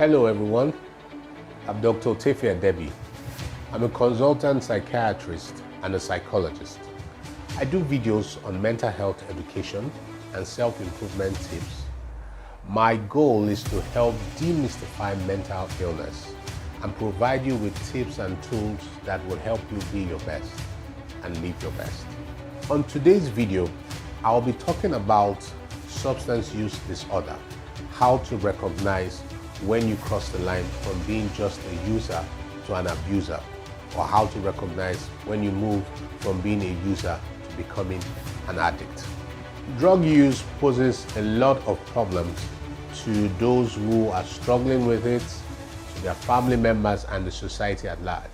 Hello everyone, I'm Dr. Tefia Debbie. I'm a consultant psychiatrist and a psychologist. I do videos on mental health education and self-improvement tips. My goal is to help demystify mental illness and provide you with tips and tools that will help you be your best and live your best. On today's video, I'll be talking about substance use disorder, how to recognize when you cross the line from being just a user to an abuser, or how to recognize when you move from being a user to becoming an addict. Drug use poses a lot of problems to those who are struggling with it, to their family members, and the society at large.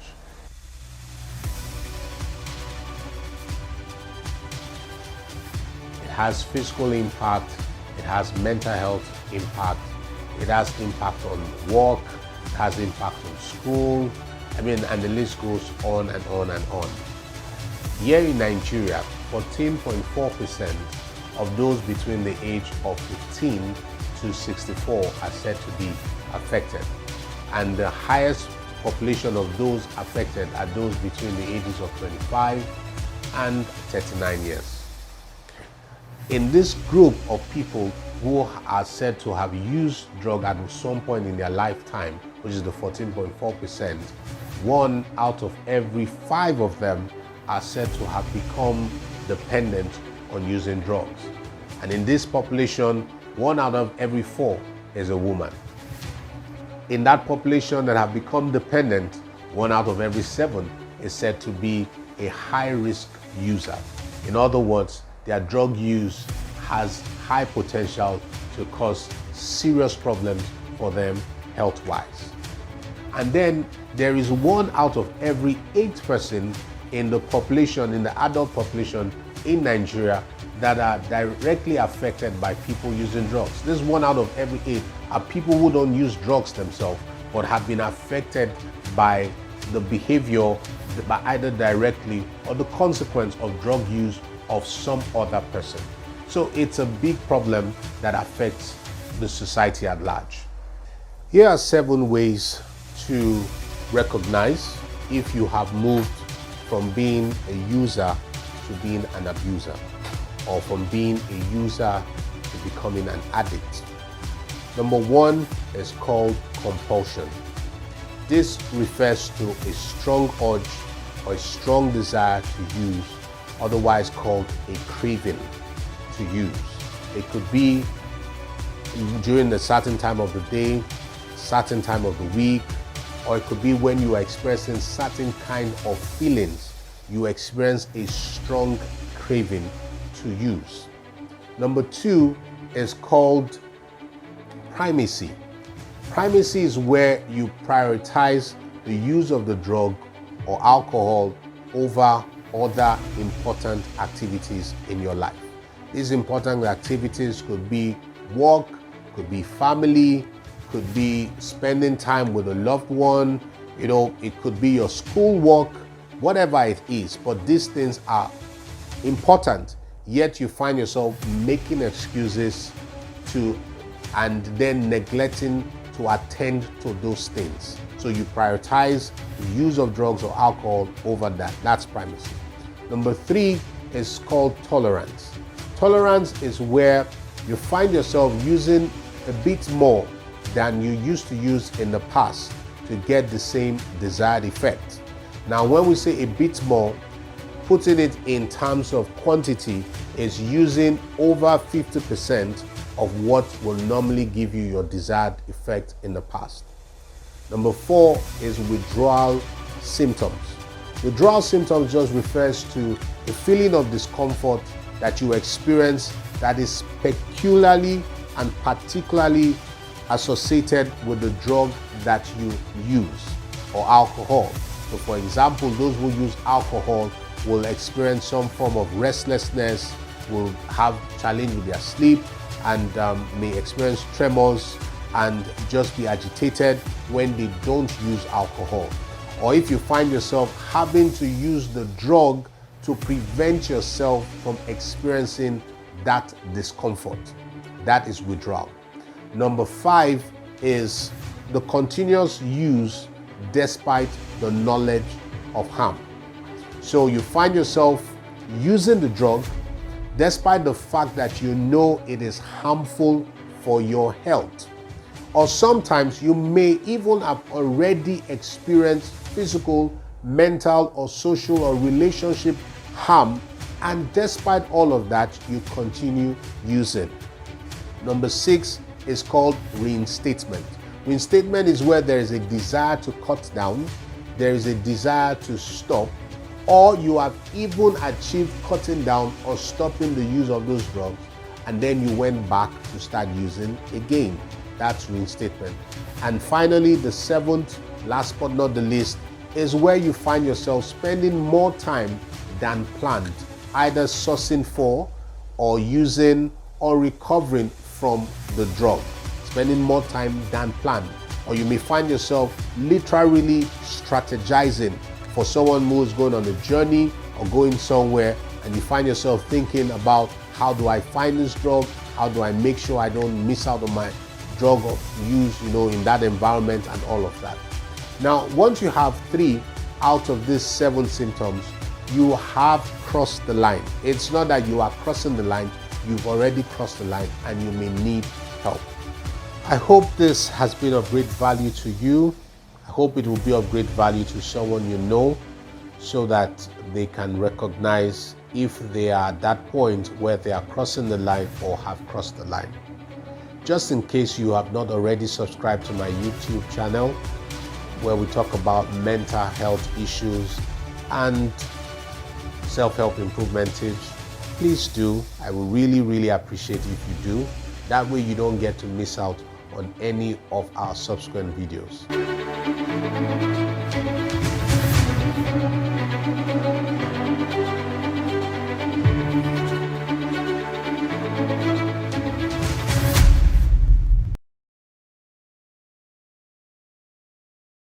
It has physical impact, it has mental health impact, it has impact on work, it has impact on school, and the list goes on and on and on. Here in Nigeria, 14.4% of those between the age of 15 to 64 are said to be affected. And the highest population of those affected are those between the ages of 25 and 39 years. In this group of people who are said to have used drug at some point in their lifetime, which is the 14.4%, 1 out of every 5 of them are said to have become dependent on using drugs. And in this population, 1 out of every 4 is a woman. In that population that have become dependent, 1 out of every 7 is said to be a high-risk user. In other words, their drug use has high potential to cause serious problems for them health-wise. And then there is 1 out of every 8 person in the population, in the adult population in Nigeria, that are directly affected by people using drugs. This 1 out of every 8 are people who don't use drugs themselves, but have been affected by the behavior, by either directly or the consequence of drug use of some other person. So it's a big problem that affects the society at large. Here are 7 ways to recognize if you have moved from being a user to being an abuser, or from being a user to becoming an addict. Number 1 is called compulsion. This refers to a strong urge or a strong desire to use, otherwise called a craving to use. It could be during a certain time of the day, certain time of the week, or it could be when you are expressing certain kind of feelings, you experience a strong craving to use. Number 2 is called primacy. Primacy is where you prioritize the use of the drug or alcohol over other important activities in your life. These important activities could be work, could be family, could be spending time with a loved one, it could be your school work, whatever it is, but these things are important, yet you find yourself making excuses and then neglecting to attend to those things. So you prioritize the use of drugs or alcohol over that. That's primacy. Number 3 is called tolerance. Tolerance is where you find yourself using a bit more than you used to use in the past to get the same desired effect. Now, when we say a bit more, putting it in terms of quantity is using over 50% of what will normally give you your desired effect in the past. Number 4 is withdrawal symptoms. Withdrawal symptoms just refers to a feeling of discomfort that you experience that is peculiarly and particularly associated with the drug that you use or alcohol. So for example, those who use alcohol will experience some form of restlessness, will have challenge with their sleep, and may experience tremors and just be agitated when they don't use alcohol. Or if you find yourself having to use the drug to prevent yourself from experiencing that discomfort, that is withdrawal. Number 5 is the continuous use despite the knowledge of harm. So you find yourself using the drug despite the fact that you know it is harmful for your health. Or sometimes you may even have already experienced physical, mental, or social or relationship harm, and despite all of that, you continue using. Number 6 is called reinstatement. Reinstatement is where there is a desire to cut down, there is a desire to stop, or you have even achieved cutting down or stopping the use of those drugs, and then you went back to start using again. That's reinstatement. And finally, the 7th, last but not the least, is where you find yourself spending more time than planned, either sourcing for or using or recovering from the drug. Spending more time than planned. Or you may find yourself literally strategizing for someone who is going on a journey or going somewhere, and you find yourself thinking about, how do I find this drug? How do I make sure I don't miss out on my drug of use, in that environment and all of that. Now, once you have 3 out of these 7 symptoms, you have crossed the line. It's not that you are crossing the line, you've already crossed the line and you may need help. I hope this has been of great value to you. I hope it will be of great value to someone you know, so that they can recognize if they are at that point where they are crossing the line or have crossed the line. Just in case you have not already subscribed to my YouTube channel, where we talk about mental health issues and self-help improvement tips, please do. I will really appreciate if you do. That way you don't get to miss out on any of our subsequent videos.